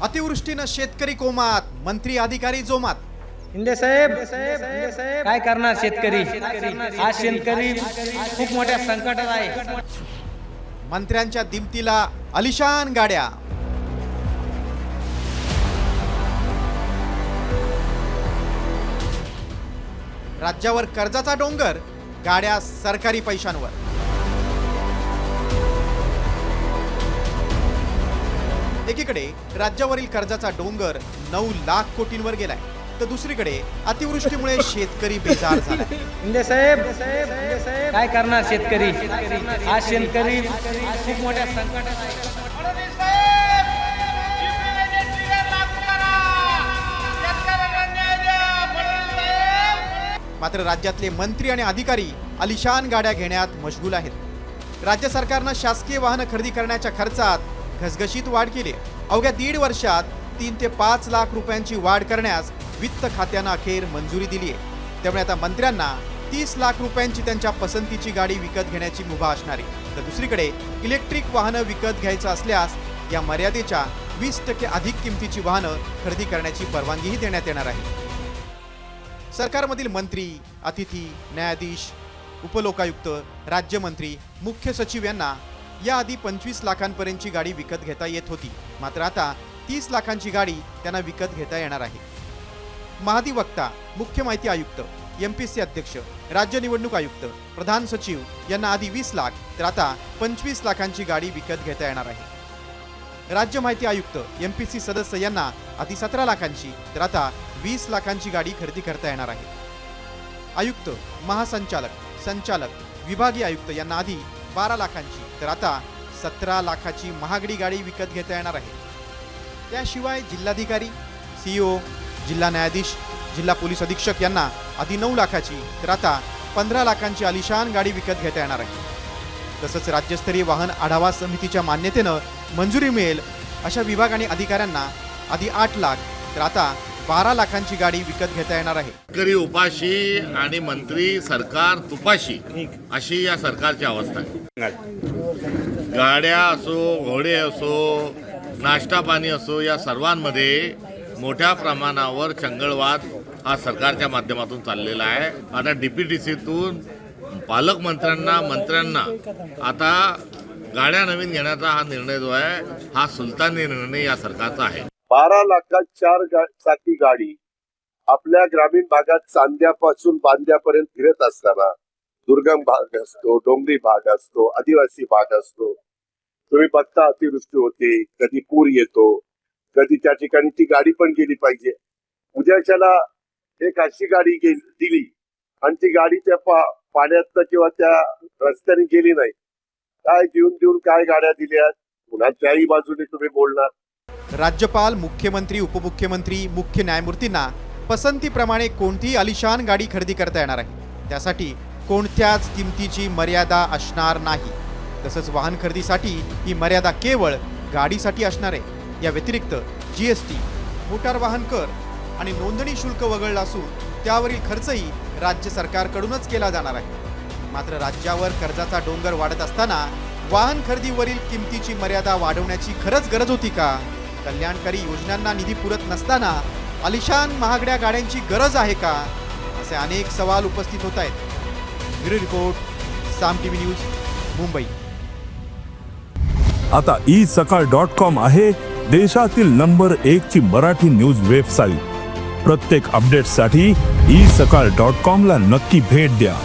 अतिवृष्टीनं शेतकरी कोमात, मंत्री अधिकारी जोमात। शिंदे साहेब काय करणार शेतकरी? आज शेतकरी खूप मोठ्या संकटात आहे। मंत्र्यांच्या दिमतीला आलिशान गाड्या, राज्यावर कर्जाचा डोंगर, गाड्या सरकारी पैशांवर। एकीकडे राज्यावरील कर्जाचा डोंगर 9 लाख कोटींवर गेलाय, तर दुसरीकडे अतिवृष्टीमुळे शेतकरी बेजार झाला। शिंदे साहेब काय करणार शेतकरी? आज शेतकरी खूप मोठ्या संकटात आहे। मात्र राज्यातले मंत्री आणि अधिकारी आलिशान गाड्या घेण्यात मशगूल आहेत। राज्य सरकारनं शासकीय वाहनं खरेदी करण्याच्या खर्चात घसघशीत वाढ केली। अवघ्या 1.5 वर्षात 3 ते 5 लाख रुपयांची वाढ करण्यास वित्त खात्यानं अखेर मंजुरी दिली आहे। त्यामुळे आता मंत्र्यांना 30 लाख रुपयांची त्यांच्या पसंतीची गाडी विकत घेण्याची मुभा असणार आहे। तर दुसरीकडे इलेक्ट्रिक वाहनं विकत घ्यायचं असल्यास या मर्यादेच्या 20% अधिक किमतीची वाहनं खरेदी करण्याची परवानगीही देण्यात येणार आहे। सरकारमधील मंत्री, अतिथी, न्यायाधीश, उपलोकायुक्त, राज्यमंत्री, मुख्य सचिव यांना याआधी 25 लाखांपर्यंतची गाडी विकत घेता येत होती। मात्र आता 30 लाखांची गाडी त्यांना विकत घेता येणार आहे। महाधिवक्ता, मुख्य माहिती आयुक्त, MPSC अध्यक्ष, राज्य निवडणूक आयुक्त, प्रधान सचिव यांना आधी 20 लाख तर आता 25 लाखांची गाडी विकत घेता येणार आहे। राज्य माहिती आयुक्त, MPSC सदस्य यांना आधी 17 लाखांची तर आता 20 लाखांची गाडी खरेदी करता येणार आहे। आयुक्त, महासंचालक, संचालक, विभागीय आयुक्त यांना आधी 12 लाखांची तर आता 17 लाखाची महागडी गाडी विकत घेता येणार आहे। त्याशिवाय जिल्हाधिकारी, CEO, जिल्हा न्यायाधीश, जिल्हा पोलीस अधीक्षक यांना आधी 9 लाखाची तर आता 15 लाखांची आलिशान गाडी विकत घेता येणार आहे। तसंच राज्यस्तरीय वाहन आढावा समितीच्या मान्यतेनं मंजुरी मिळेल अशा विभाग आणि अधिकाऱ्यांना आधी 8 लाख तर आता 12 लाखांची गाडी विकत घेता येणार आहे। शेतकरी उपाशी आणि मंत्री सरकार तुपाशी अशी या सरकारची अवस्था आहे। गाड्या असो, घोडे असो, नाश्ता पाणी असो, या सर्वांमध्ये मोठ्या प्रमाणावर चंगळवाद हा सरकारच्या माध्यमातून चाललेला आहे। आता DPTCतून मंत्र्यांना आता गाड्या नवीन घेण्याचा हा निर्णय जो आहे हा सुलतानी निर्णय या सरकारचा आहे। 12 लाखात 4 चाकी गाडी आपल्या ग्रामीण भागात चांद्यापासून बांद्यापर्यंत फिरत असताना दुर्गम भाग असतो, डोंगरी भाग असतो, आदिवासी भाग असतो, तुम्ही बघता अतिवृष्टी होते, कधी पूर येतो, कधी त्या ठिकाणी ती गाडी पण गेली पाहिजे। उद्याच्याला एक अशी गाडी दिली आणि ती गाडी त्या पाण्यात किंवा त्या रस्त्याने गेली नाही, काय देऊन काय गाड्या दिल्या, पुन्हा त्याही बाजूने तुम्ही बोलणार। राज्यपाल, मुख्यमंत्री, उपमुख्यमंत्री, मुख्य न्यायमूर्तींना पसंतीप्रमाणे कोणतीही आलिशान गाडी खरेदी करता येणार आहे। त्यासाठी कोणत्याच किमतीची मर्यादा असणार नाही। तसंच वाहन खरेदीसाठी ही मर्यादा केवळ गाडीसाठी असणार आहे। या व्यतिरिक्त GST, मोटार वाहन कर आणि नोंदणी शुल्क वगळलं असून त्यावरील खर्चही राज्य सरकारकडूनच केला जाणार आहे। मात्र राज्यावर कर्जाचा डोंगर वाढत असताना वाहन खरेदीवरील किमतीची मर्यादा वाढवण्याची खरंच गरज होती का? कल्याणकारी योजनांना निधी पुरत नसताना आलिशान महागड्या गाड्यांची गरज आहे का? असे अनेक सवाल उपस्थित होत आहेत। ब्युरो रिपोर्ट, साम TV न्यूज, मुंबई। आता isakal.com आहे देशातील नंबर 1 ची मराठी न्यूज वेबसाईट। प्रत्येक अपडेटसाठी isakal.com ला नक्की भेट द्या।